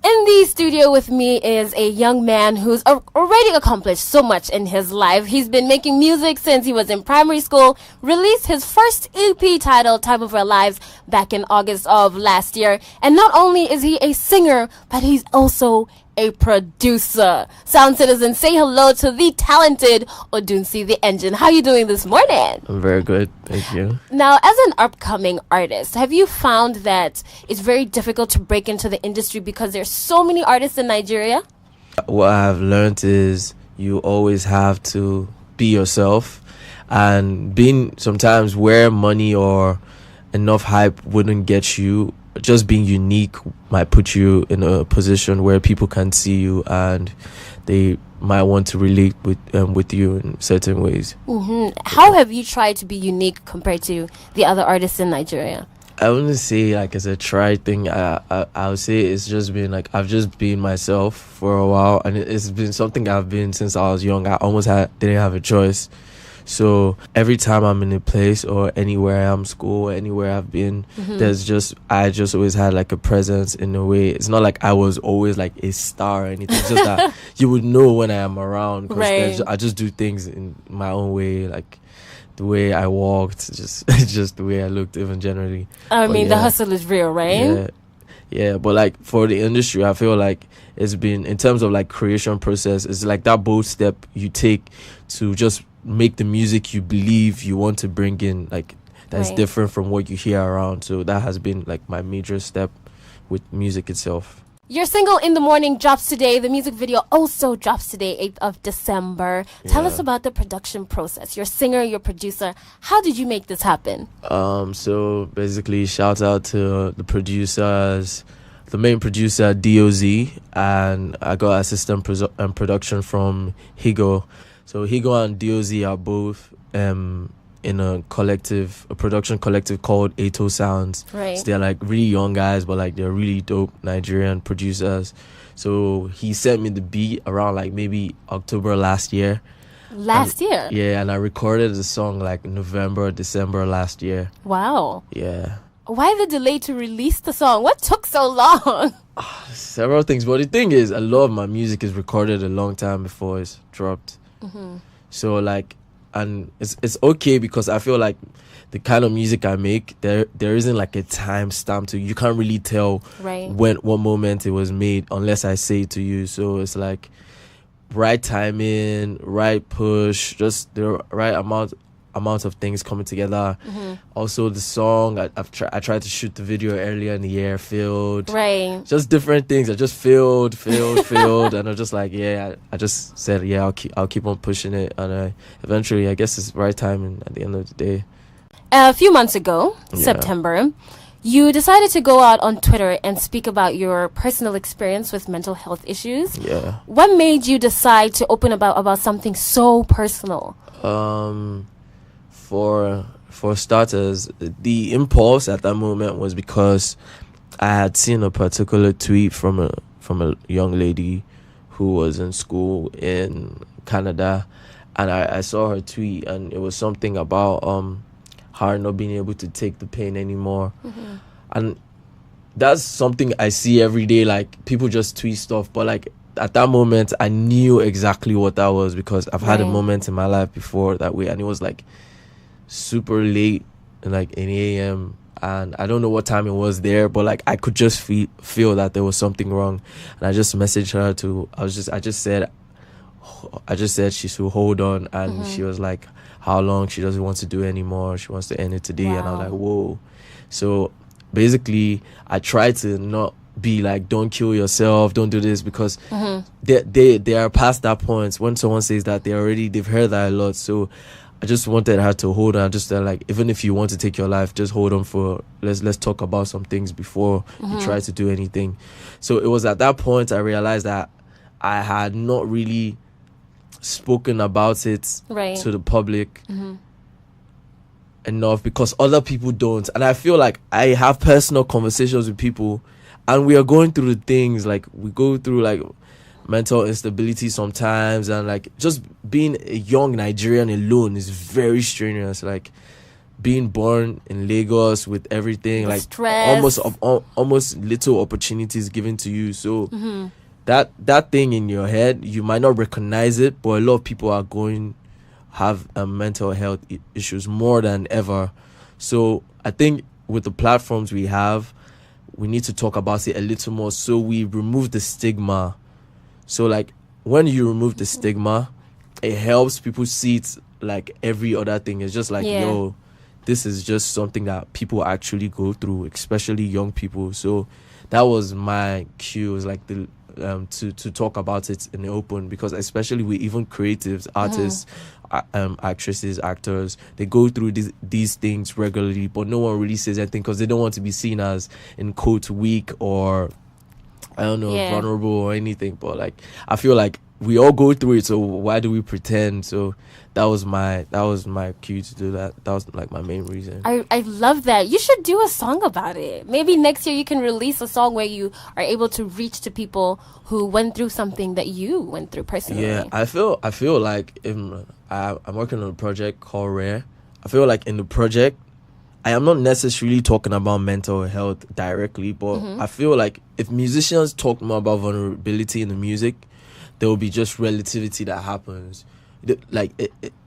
In the studio with me is a young man who's already accomplished so much in his life. He's been making music since he was in primary school, released his first EP titled Time of Our Lives back in August of last year. And not only is he a singer, but he's also a producer. Sound citizens, say hello to the talented Odunsi The Engine. How are you doing this morning? I'm very good, thank you. Now, as an upcoming artist, have you found that it's very difficult to break into the industry because there's so many artists in Nigeria? What I've learned is you always have to be yourself, and being sometimes where money or enough hype wouldn't get you, just being unique might put you in a position where people can see you and they might want to relate with you in certain ways. How have you tried to be unique compared to the other artists in Nigeria? I wouldn't say like it's a try thing. I would say it's just been like I've just been myself for a while, and it's been something I've been since I was young. I almost didn't have a choice. So every time I'm in a place or anywhere I'm school, anywhere I've been, I just always had like a presence in a way. It's not like I was always like a star or anything. It's just that you would know when I am around, because I just do things in my own way, like the way I walked, just the way I looked, even generally. The hustle is real, right? Yeah, but like for the industry, I feel like it's been, in terms of like creation process, it's like that bold step you take to just make the music you believe you want to bring in, like that's different from what you hear around. So that has been like my major step with music itself. Your single In the Morning drops today. The music video also drops today, 8th of December. Tell us about the production process. You're a singer, you're a producer. How did you make this happen? So basically, shout out to the producers, the main producer, DOZ, and I got assistant production from Higo. So Higo and DOZ are both in a production collective called Ato Sounds. Right. So they're like really young guys, but like they're really dope Nigerian producers. So he sent me the beat around like maybe October last year. Year? Yeah, and I recorded the song like November, December last year. Wow. Yeah. Why the delay to release the song? What took so long? Several things, but the thing is, a lot of my music is recorded a long time before it's dropped. So like, and it's okay, because I feel like the kind of music I make, there isn't like a time stamp to, you can't really tell what moment it was made unless I say it to you. So it's like right timing, right push, just the right amount of things coming together. Also the song, I tried to shoot the video earlier in the year, failed. Just different things. I just failed, and I'm just like, I just said, I'll keep on pushing it, and eventually I guess it's the right timing at the end of the day. A few months ago, September, you decided to go out on Twitter and speak about your personal experience with mental health issues. Yeah. What made you decide to open about something so personal? For starters, the impulse at that moment was because I had seen a particular tweet from a young lady who was in school in Canada, and I saw her tweet, and it was something about her not being able to take the pain anymore. And that's something I see every day, like people just tweet stuff, but like at that moment I knew exactly what that was, because I've had a moment in my life before that way, and it was like super late, like 8 a.m. and I don't know what time it was there, but like I could just feel that there was something wrong, and I just messaged her I just said she should hold on, and she was like, how long? She doesn't want to do anymore, she wants to end it today. And I was like, whoa. So basically I tried to not be like, don't kill yourself, don't do this, because they are past that point. When someone says that, they've heard that a lot. So I just wanted her to hold on. Just like, even if you want to take your life, just hold on for, let's talk about some things before you try to do anything. So it was at that point I realized that I had not really spoken about it to the public enough, because other people don't. And I feel like I have personal conversations with people, and we are going through the things, like we go through like mental instability sometimes, and like just being a young Nigerian alone is very strenuous. Like being born in Lagos with everything, like stress. almost little opportunities given to you. So that thing in your head, you might not recognize it, but a lot of people are going have mental health issues more than ever. So I think with the platforms we have, we need to talk about it a little more, so we remove the stigma. So like when you remove the stigma, it helps people see it like every other thing. It's just like, yo, this is just something that people actually go through, especially young people. So that was my cue, was like the to talk about it in the open, because especially with even creatives, artists, actresses, actors, they go through these things regularly, but no one really says anything because they don't want to be seen as, in quote, weak or I don't know, vulnerable or anything. But like, I feel like we all go through it, so why do we pretend? So that was my cue to do that. That was like my main reason. I love that. You should do a song about it. Maybe next year you can release a song where you are able to reach to people who went through something that you went through personally. Yeah, I feel like I'm working on a project called Rare. I feel like in the project, I am not necessarily talking about mental health directly, but I feel like if musicians talk more about vulnerability in the music, there will be just relativity that happens. Like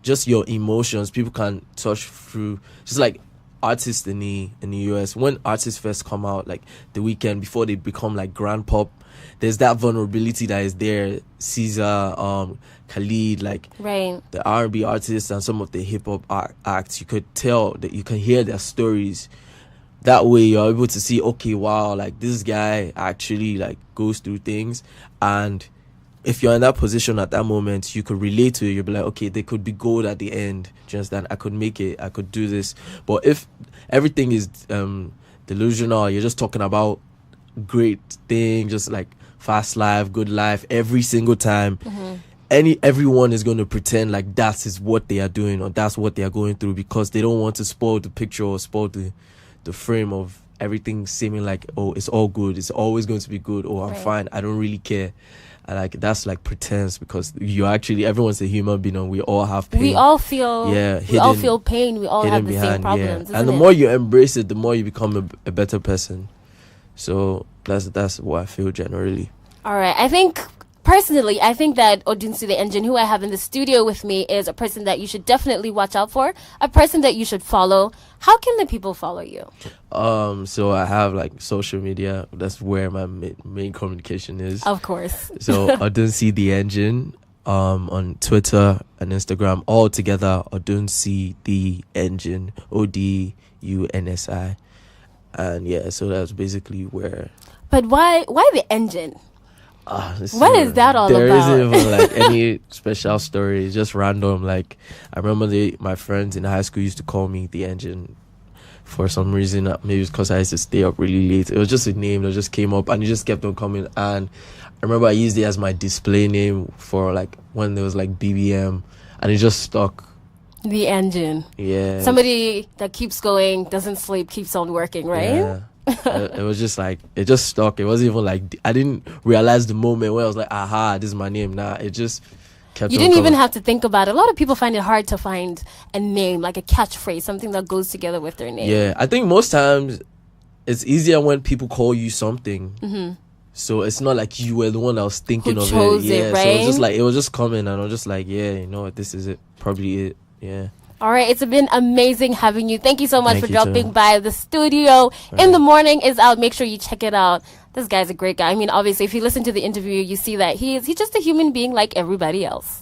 just your emotions, people can touch through. Just like artists in the US, when artists first come out, like The Weeknd, before they become like grand pop, there's that vulnerability that is there. Caesar, Khalid, like the R&B artists and some of the hip hop acts, you could tell that you can hear their stories. That way you're able to see, okay, wow, like this guy actually like goes through things, and if you're in that position at that moment, you could relate to it. You'll be like, okay, they could be gold at the end. Do you understand? I could make it. I could do this. But if everything is delusional, you're just talking about great thing, just like fast life, good life, every single time. Everyone is going to pretend like that is what they are doing or that's what they are going through, because they don't want to spoil the picture or spoil the frame of everything seeming like, oh, it's all good. It's always going to be good. Oh, I'm fine. I don't really care. And like that's like pretense, because you actually, everyone's a human being and we all have pain. We all feel we all feel pain. We all have the same problems. And the more you embrace it, the more you become a better person. So that's what I feel generally. All right. I think personally, I think that Odunsi The Engine, who I have in the studio with me, is a person that you should definitely watch out for, a person that you should follow. How can the people follow you? So I have like social media. That's where my main communication is. Of course. So Odunsi The Engine on Twitter and Instagram, all together, Odunsi The Engine, ODUNSI. And yeah, so that's basically where. But why the engine? What is that all there about? There isn't even like any special story. It's just random. Like I remember my friends in high school used to call me The Engine for some reason. Maybe it's because I used to stay up really late. It was just a name that just came up and it just kept on coming. And I remember I used it as my display name for like when there was like BBM, and it just stuck. The Engine. Yeah. Somebody that keeps going, doesn't sleep, keeps on working, right? Yeah. It was just like, it just stuck. It wasn't even like, I didn't realize the moment where I was like, aha, this is my name. Nah, it just kept You didn't even have to think about it. A lot of people find it hard to find a name, like a catchphrase, something that goes together with their name. Yeah, I think most times it's easier when people call you something. So it's not like you were the one that was thinking of it. Yeah, right? So it was just like, it was just coming, and I was just like, yeah, you know what, this is it. Probably it. Yeah. All right, it's been amazing having you. Thank you so much for dropping by the studio. In the Morning is out. Make sure you check it out. This guy's a great guy. I mean, obviously, if you listen to the interview, you see that he's just a human being like everybody else.